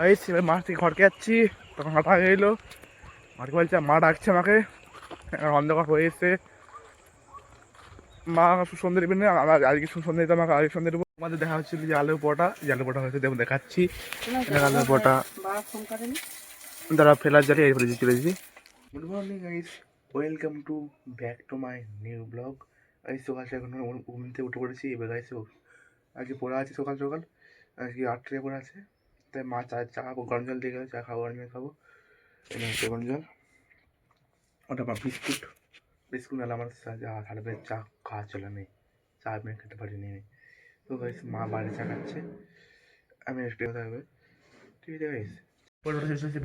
এই এবার মাঠ থেকে ঘরকে যাচ্ছি, তখন হাঁটা হয়ে গেলো। মাঠকে বলছে মা ডাকছে আমাকে, অন্ধকার হয়ে এসছে। মা সুসন্ধে দেবেন না, আজকে সুসন্ধে দিতে আমাকে আজকে সন্ধে দেবো। আমাদের দেখা হচ্ছিল যে আলু পোটা, যে আলু পোটা হয়েছে দেখুন দেখাচ্ছি। আলু পোটা দ্বারা ফেলার জালি এই ফেলেছি চলেছি। Good morning guys, welcome to back to my new blog. Guys সকাল এখন ঘুম থেকে উঠে পড়েছি। এবার গাইস আজকে পড়া আছে সকাল সকাল, আজকে 8টায় পড়া আছে। তাই মা চা চা গরম জল দিয়ে গেলে চা খাবো, গরম জল খাবো। গরম জল ওটা আমার বিস্কুট বিস্কুট নাহলে আমার সাড়ে চা খাওয়া চলে নেই, চা আমি খেতে পারিনি। তো গাইস মা বাইরে চা খাচ্ছে, আমি একটু থাকবে, ঠিক আছে গাইস।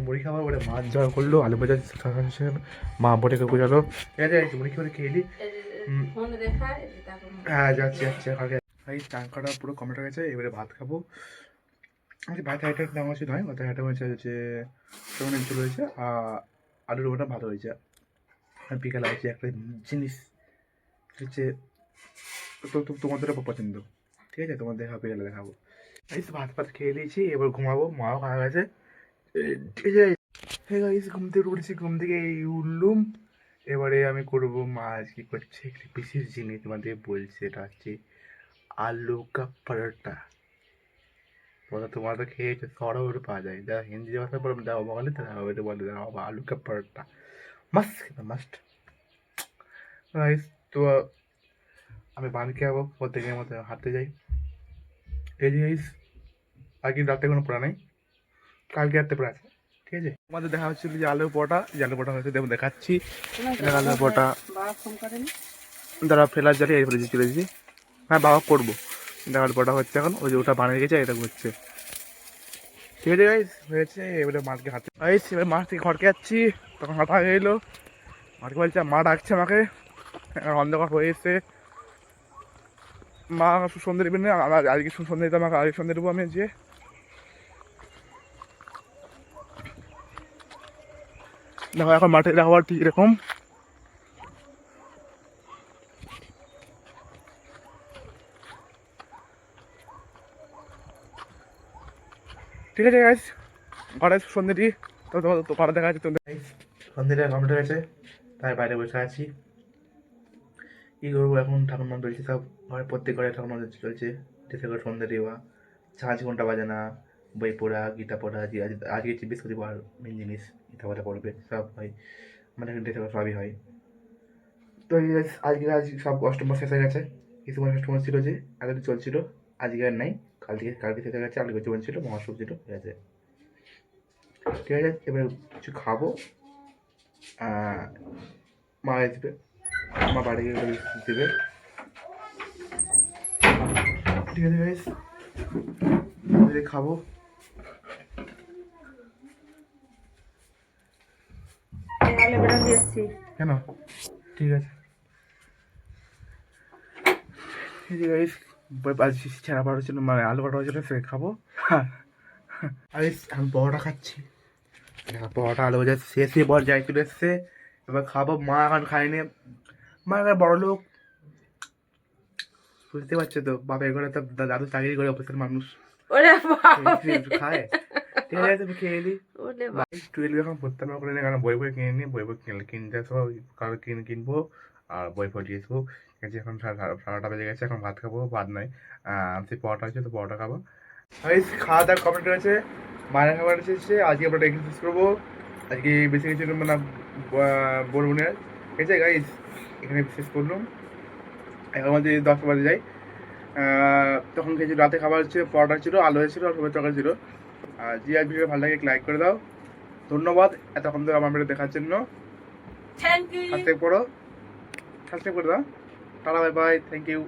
মুড়ি খাবার বলে মাছ জল করলো, আলু ভাজা খাচ্ছে, মা বটে কেউ বোঝালো, ঠিক আছে মুড়ি খেয়ে খেয়ে নিই। হ্যাঁ যাচ্ছি যাচ্ছি ভাই। চান খাওয়া পুরো কমপ্লিট হয়ে গেছে, এবারে ভাত খাবো। আচ্ছা ভাত আইটেম নাম আছে নয়, ভাত আইটেম হয়েছে যে সবনের ঝোল হয়েছে আর আলুর ওটা ভালো হয়েছে। আর বিকালে আছে একটা জিনিস হচ্ছে, তো তোমাদের পছন্দ, ঠিক আছে তোমাদের দেখাবো, বিকালে দেখাবো। এই ভাত ফাত খেয়ে নিয়েছি, এবার ঘুমাবো, মাও খাওয়া গেছে, ঠিক আছে। হ্যাঁ গাইস ঘুম থেকে উঠেছি, ঘুম থেকে উঠলুম। এবারে আমি করবো, মা আজকে করছে একটি বিশেষ জিনিস তোমাদের বলছে, এটা হচ্ছে আলু কা পরোটা। তোমরা তো খেয়েছো, শহরে পাওয়া যায়, যারা হিন্দি ভাষা বলবে যারা বাঙালি তারা ওইটা বলে আলু কা পরোটা মাস্ট খেতে মাস্ট। গাইস তো আমি বানকে যাবো, প্রত্যেকের মতো হাঁটতে যাই। এই যে গাইস আজকে রাতে কোনো পড়া নেই, কালকে রাতে পড়া আছে, ঠিক আছে। আমাদের দেখা হচ্ছিল যে আলু পরোটা, যে আলু পরোটা হয়েছে দেখুন দেখাচ্ছি। আলু পরোটা দ্বারা ফেলার জালি এই ফেলেছি চলেছি। হ্যাঁ বাবা করবো, আলু পরোটা হচ্ছে এখন, ওই যে ওটা বানিয়ে গেছে এটা হচ্ছে, ঠিক আছে গাইস হয়েছে। এবারে মাঠকে হাঁটতে গাইস, এবার মাঠ থেকে ঘরকে যাচ্ছি, তখন হাঁটা হয়ে গেলো। মাঠকে বলছে মা ডাকছে আমাকে, অন্ধকার হয়ে এসছে। মা সুসন্ধে দেবেন না, আজকে সুসন্ধে দিতে আমাকে আজকে সন্ধে দেবো আমি যে। দেখো এখন মাঠে দেখাবার ঠিক এরকম, ঠিক আছে গাইস। ঘরে সন্ধে দিই, তো তোমার তো ঘরে দেখা আছে তোমাদের। সন্ধেটা কমপ্লিট হয়ে গেছে, তাই বাইরে বসে আছি। কী করবো এখন, ঠাকুর মন্দির চলছে সব ঘরে, প্রত্যেক ঘরে ঠাকুর মন্দির চলছে। দেশে করে সন্ধ্যে দেওয়া, 5 ঘন্টা বাজে না, বই পড়া, গীতা পড়া, আজকে বৃহস্পতিবার মেন জিনিস, গীতা পড়া পড়বে সব হয়, মানে দেশে করে সবই হয়। তো এই আজ সব অষ্টমবার শেষ হয়ে গেছে। কিছু অষ্টমবার ছিল যে এতদিন চলছিল, আজকে আর নাই, কালকে শেষ হয়ে গেছে। আলু জীবন ছিল, মহাসব ছিল, ঠিক আছে ঠিক আছে। এবার কিছু খাবো, মা আসবে, মা বাড়ি গিয়ে দেবে, ঠিক আছে গাইস। খাবো, কেন ঠিক আছে, ঠিক আছে গাইস। ছেঁড়া পাড়া ছিল, মানে আলু পাড়া হয়েছিল, সে খাবো। আমি পরোটা খাচ্ছি, পরোটা আলু ভাজা শেষে বর যাই চলে এসছে, এবার খাবো। মা এখন খায়নি, মা এবার বড় লোক, বুঝতে পারছো তো, বাপের ঘরে তো দাদু চাকরি করে, অফিসের মানুষ খায়, ঠিক আছে। তুমি খেয়ে এলি 12 এখন পড়তে না করে, কারণ বই কিনে নিই, বই কিনতে আসবো, কারো কিনবো আর বই পড়িয়ে আসবো, ঠিক আছে। এখন 8:30 বেজে গেছে, এখন ভাত খাবো, ভাত নয় সেই পরোটা আছে, তো পরোটা খাবো। খাওয়া দাওয়া কমপ্লিট হয়েছে, মায়ের খাবার এসেছে। আজকে আমরা এক্সারসাইজ করবো, আজকে বেশি কিছু মানে বলবো না, ঠিক আছে গাইস। এখানে শেষ করলাম, এখন আমাদের 10টা বাজে যাই। তখন খেয়েছি, রাতে খাবার হচ্ছে পরোটা ছিল, আলু হয়েছিল আর সবাই তরকারি ছিল। আর যে আর ভিডিও ভালো লাগে লাইক করে দাও, ধন্যবাদ এতক্ষণ ধরে আমার ভিডিও দেখার জন্য। সাবস্ক্রাইব করো, সাবস্ক্রাইব করে দাও, tata bye bye, thank you.